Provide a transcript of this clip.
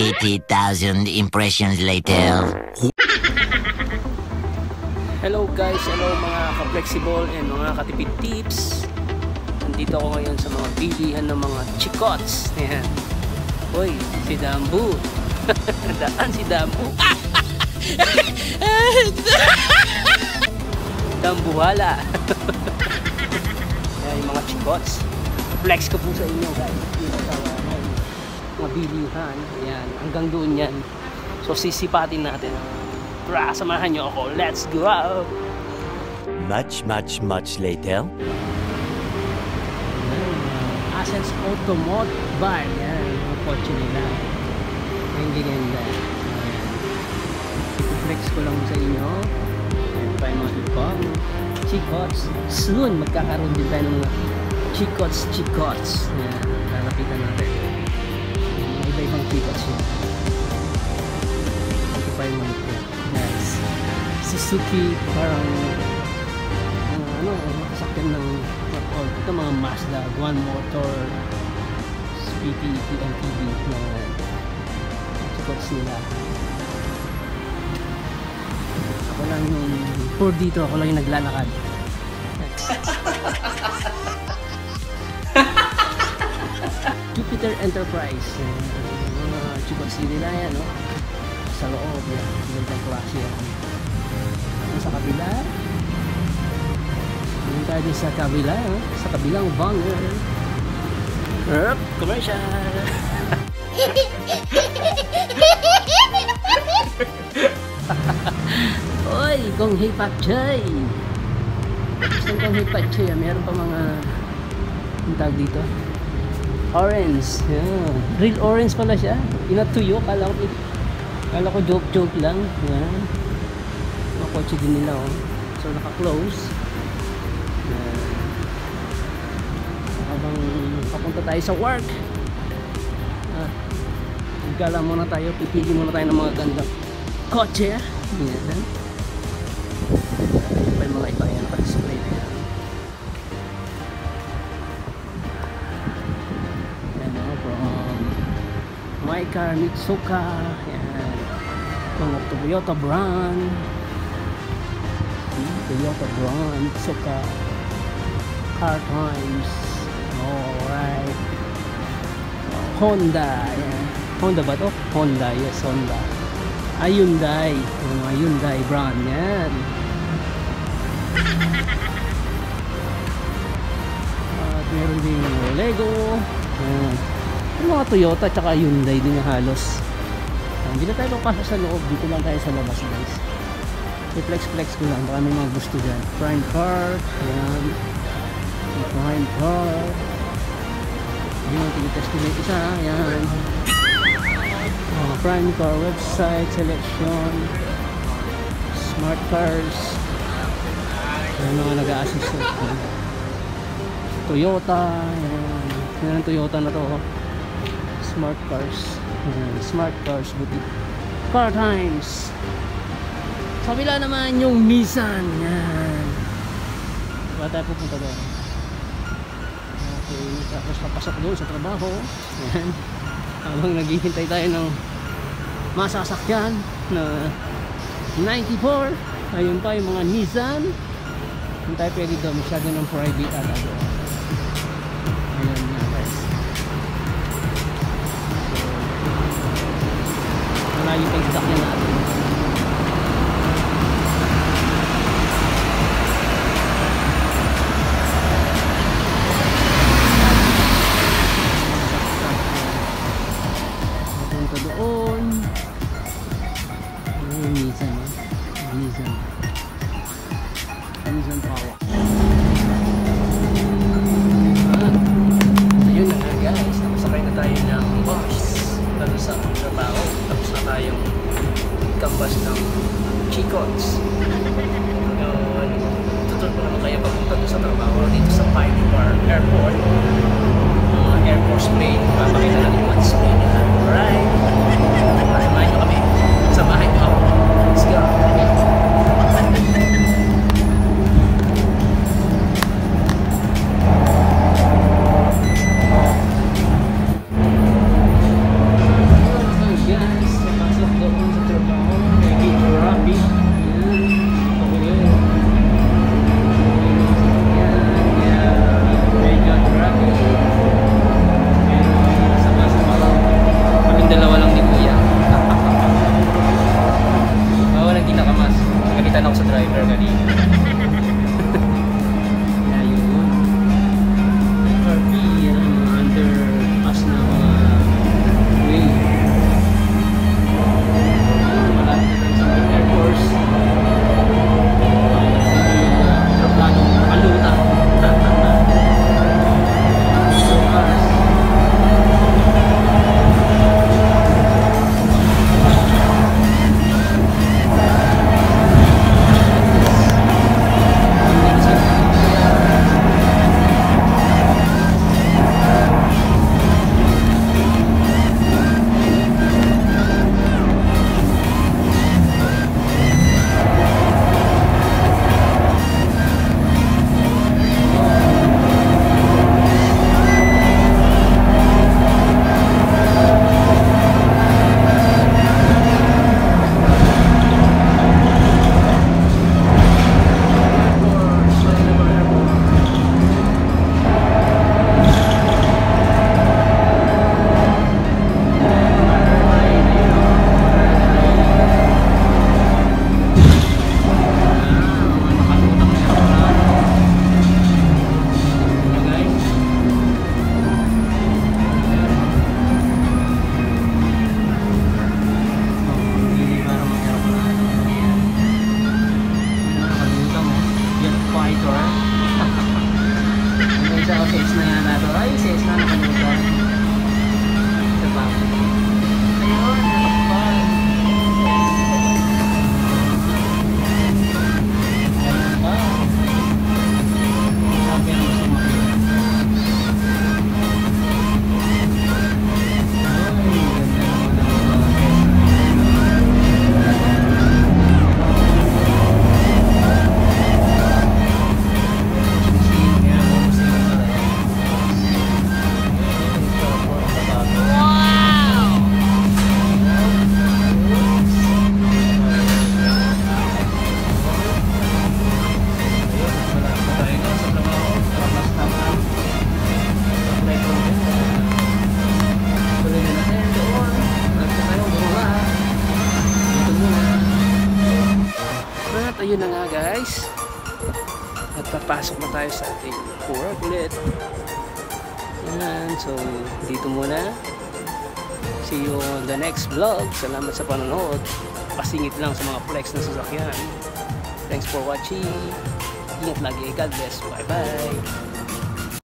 80,000 impressions later. Hello guys, hello mga ka-flexible and mga katipid tips. Nandito ako ngayon sa mga bilihan ng mga chikots. Ayan. Hoy, si Dambu. Daan si Dambu. Dambuhala. Ayan yung mga chikots. Flex ko po sa inyo guys. Dito sa mga bilihan. Ayan, hanggang doon yan. So sisipatin natin. Tara, samahan nyo ako. Let's go! Much later. Assets Automobile. Yan, mga kotse nila. Ang ganda. Flex ko lang sa inyo. Ayan pa yung mga ibang chikots. Soon, magkakaroon din tayo ng mga chikots. Ayan, lalapitan natin. Iba-ibang chikots yun. Ito pa yung mga ito. Nice. Suzuki, parang sasakyan ng ito mga Mazda, One Motor, PT, TNTV na chikots nila. Ako lang yung for dito, ako lang yung naglalakad. Jupiter Enterprise, mga chikots nila yan, no? Sa loob yan, gandang klase yan. Sa kabila, yung tayo din sa kabila, sa kabilang banger. Commercial! Oy, kung hipatchay! Saan kung hipatchay? Meron pa mga yung tawag dito orange, yeah. Real orange pala siya, inatuyo. Kala ko joke lang. Yan, mga kotse din nila, oh. So naka-close. Habang papunta tayo sa work, magkala muna tayo, pipili muna tayo ng mga gandang kotse. Yan, pa yung mga iba yan, naka-display na yan. My Car Mitsuka, yan, mga Toyota brand, Mitsuka, Car Times, alright, Honda, yan. Honda ba to? Honda, yes, Honda. Hyundai, mga Hyundai brand, yan. At meron din Lego, yan. Yung mga Toyota at Hyundai din na halos. Hindi na tayo papasok sa loob, dito lang tayo sa labas guys. I-flex ko lang, baka may mga gusto dyan. Prime Car, ayan. Prime Car. Ayan, tinitest ko na isa, ayan. Prime Car website, selection. Smart Cars. Ayan mga nag-a-assist. Toyota, ayan. Ayan ang Toyota na to. Smart Cars, Smart Cars boutique. Car Times. Sa kabila naman yung Nissan. Yan. Diba tayo pupunta doon? Okay, tapos papasok doon sa trabaho. Yan. Habang naghihintay tayo ng masasakyan na 94. Ayun pa yung mga Nissan. Hindi tayo pwede doon, masyado ng private ata doon. Ayun yan guys. Malayo pa yung sakyan natin. Papunta doon. Ayun, Nissan. Nissan Power. Ayun na nga guys, nakasakay na tayo ng bus dito sa trabaho. Tapos na tayong kambas ng chikots. Tutur ko naman kayo papunta doon sa trabaho dito sa Pine Bar Airport. Air Force plane, papakita lang yung what's plane nila. Alright, samahan nyo kami, samahan nyo ako. Let's go. driver kanina. Kaya yun. RP, yan, underpass na mga way. Malapit na tayo sa Air Force. Aeroplanong nakaluta. Ayun na nga guys, at papasok na tayo sa ating work ulit. Yan, so dito muna. See you on the next vlog. Salamat sa panonood. Pasingit lang sa mga flex na sasakyan. Thanks for watching. Ingat lagi. God bless. Bye bye.